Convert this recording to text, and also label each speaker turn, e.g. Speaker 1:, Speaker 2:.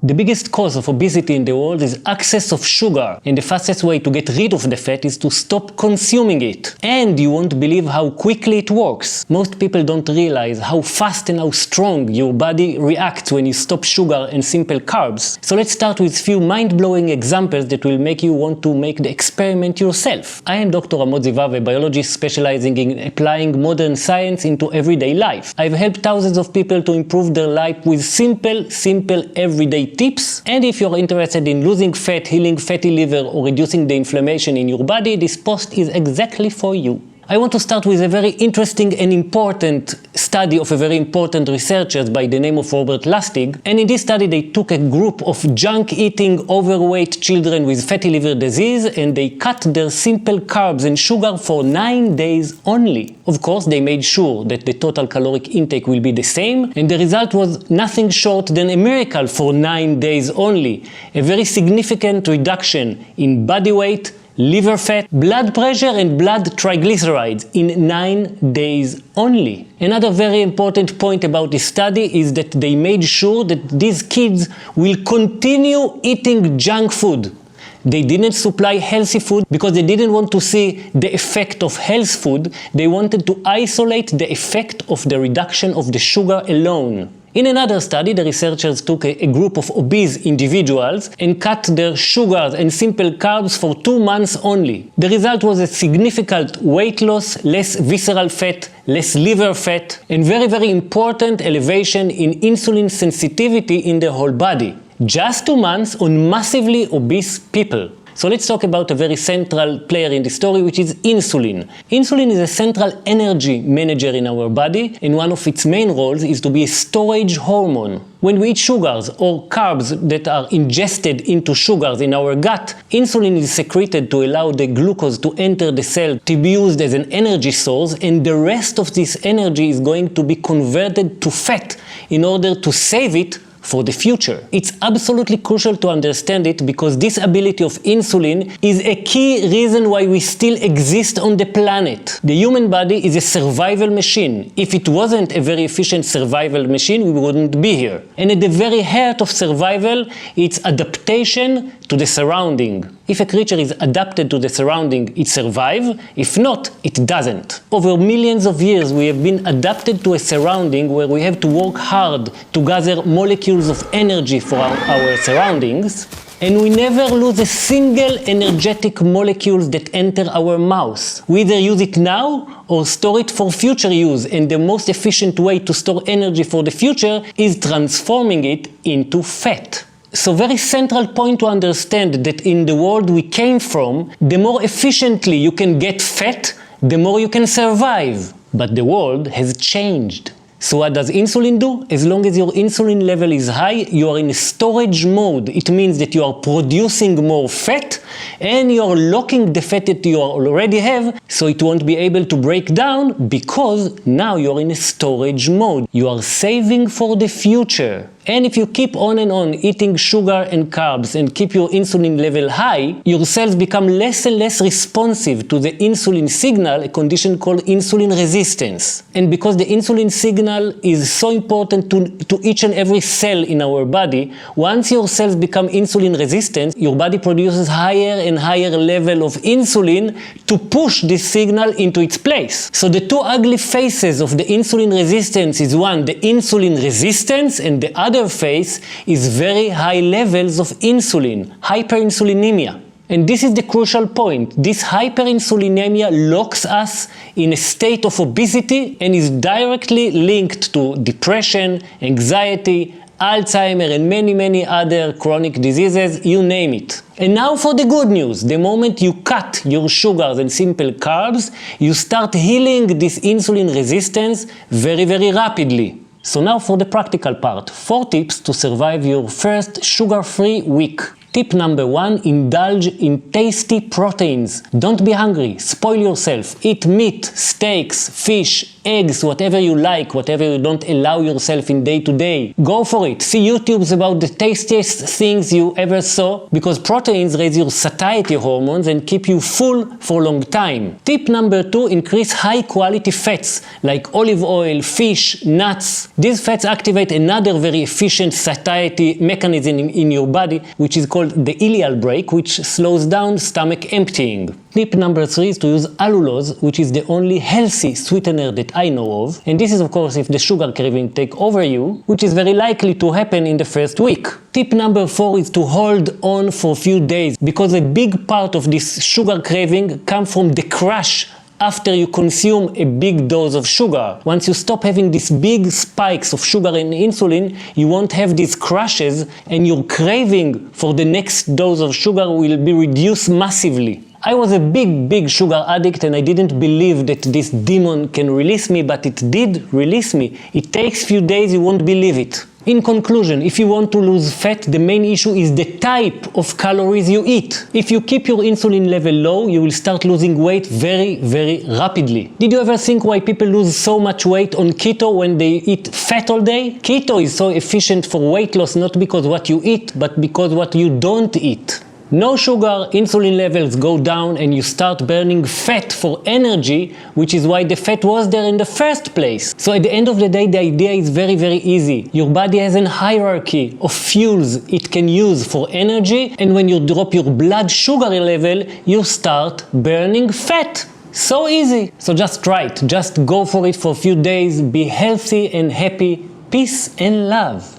Speaker 1: The biggest cause of obesity in the world is excess of sugar, and the fastest way to get rid of the fat is to stop consuming it. And you won't believe how quickly it works. Most people don't realize how fast and how strong your body reacts when you stop sugar and simple carbs. So let's start with a few mind-blowing examples that will make you want to make the experiment yourself. I am Dr. Amotz Ziv Av, a biologist specializing in applying modern science into everyday life. I've helped thousands of people to improve their life with simple, everyday tips. And if you're interested in losing fat, healing fatty liver, or reducing the inflammation in your body, this post is exactly for you. I want to start with a very interesting and important study of a very important researcher by the name of Robert Lustig. And in this study they took a group of junk-eating, overweight children with fatty liver disease and they cut their simple carbs and sugar for 9 days only. Of course, they made sure that the total caloric intake will be the same, and the result was nothing short than a miracle for 9 days only. A very significant reduction in body weight, liver fat, blood pressure and blood triglycerides in 9 days only. Another very important point about this study is that they made sure that these kids will continue eating junk food. They didn't supply healthy food because they didn't want to see the effect of health food. They wanted to isolate the effect of the reduction of the sugar alone. In another study, the researchers took a group of obese individuals and cut their sugars and simple carbs for 2 months only. The result was a significant weight loss, less visceral fat, less liver fat, and very important elevation in insulin sensitivity in the whole body. Just 2 months on massively obese people. So let's talk about a very central player in the story, which is insulin. Insulin is a central energy manager in our body, and one of its main roles is to be a storage hormone. When we eat sugars or carbs that are ingested into sugars in our gut, insulin is secreted to allow the glucose to enter the cell to be used as an energy source, and the rest of this energy is going to be converted to fat in order to save it for the future. It's absolutely crucial to understand it because this ability of insulin is a key reason why we still exist on the planet. The human body is a survival machine. If it wasn't a very efficient survival machine, we wouldn't be here. And at the very heart of survival, it's adaptation to the surrounding. If a creature is adapted to the surrounding, it survives. If not, it doesn't. Over millions of years, we have been adapted to a surrounding where we have to work hard to gather molecules of energy for our surroundings, and we never lose a single energetic molecule that enter our mouth. We either use it now or store it for future use, and the most efficient way to store energy for the future is transforming it into fat. So very central point to understand that in the world we came from, the more efficiently you can get fat, the more you can survive. But the world has changed. So what does insulin do? As long as your insulin level is high, you are in storage mode. It means that you are producing more fat and you are locking the fat that you already have so it won't be able to break down because now you are in a storage mode. You are saving for the future. And if you keep on and on eating sugar and carbs and keep your insulin level high, your cells become less and less responsive to the insulin signal, a condition called insulin resistance. And because the insulin signal is so important to each and every cell in our body, once your cells become insulin resistant, your body produces higher and higher level of insulin to push this signal into its place. So the two ugly faces of the insulin resistance is one, the insulin resistance, and the other face is very high levels of insulin, hyperinsulinemia. And this is the crucial point. This hyperinsulinemia locks us in a state of obesity and is directly linked to depression, anxiety, Alzheimer and many other chronic diseases, you name it. And now for the good news. The moment you cut your sugars and simple carbs, you start healing this insulin resistance very rapidly. So now for the practical part, 4 tips to survive your first sugar-free week. Tip number 1, indulge in tasty proteins. Don't be hungry, spoil yourself. Eat meat, steaks, fish, eggs, whatever you like, whatever you don't allow yourself in day to day. Go for it. See YouTubes about the tastiest things you ever saw, because proteins raise your satiety hormones and keep you full for a long time. Tip number 2, increase high quality fats like olive oil, fish, nuts. These fats activate another very efficient satiety mechanism in your body, which is called the ileal brake, which slows down stomach emptying. Tip number 3 is to use allulose, which is the only healthy sweetener that I know of. And this is of course if the sugar craving take over you, which is very likely to happen in the first week. Tip number 4 is to hold on for a few days, because a big part of this sugar craving comes from the crash after you consume a big dose of sugar. Once you stop having these big spikes of sugar and insulin, you won't have these crashes, and your craving for the next dose of sugar will be reduced massively. I was a big sugar addict, and I didn't believe that this demon can release me, but it did release me. It takes few days, you won't believe it. In conclusion, if you want to lose fat, the main issue is the type of calories you eat. If you keep your insulin level low, you will start losing weight very rapidly. Did you ever think why people lose so much weight on keto when they eat fat all day? Keto is so efficient for weight loss not because what you eat, but because what you don't eat. No sugar, insulin levels go down, and you start burning fat for energy, which is why the fat was there in the first place. So at the end of the day, the idea is very easy. Your body has a hierarchy of fuels it can use for energy, and when you drop your blood sugar level, you start burning fat. So easy. So just try it. Just go for it for a few days. Be healthy and happy. Peace and love.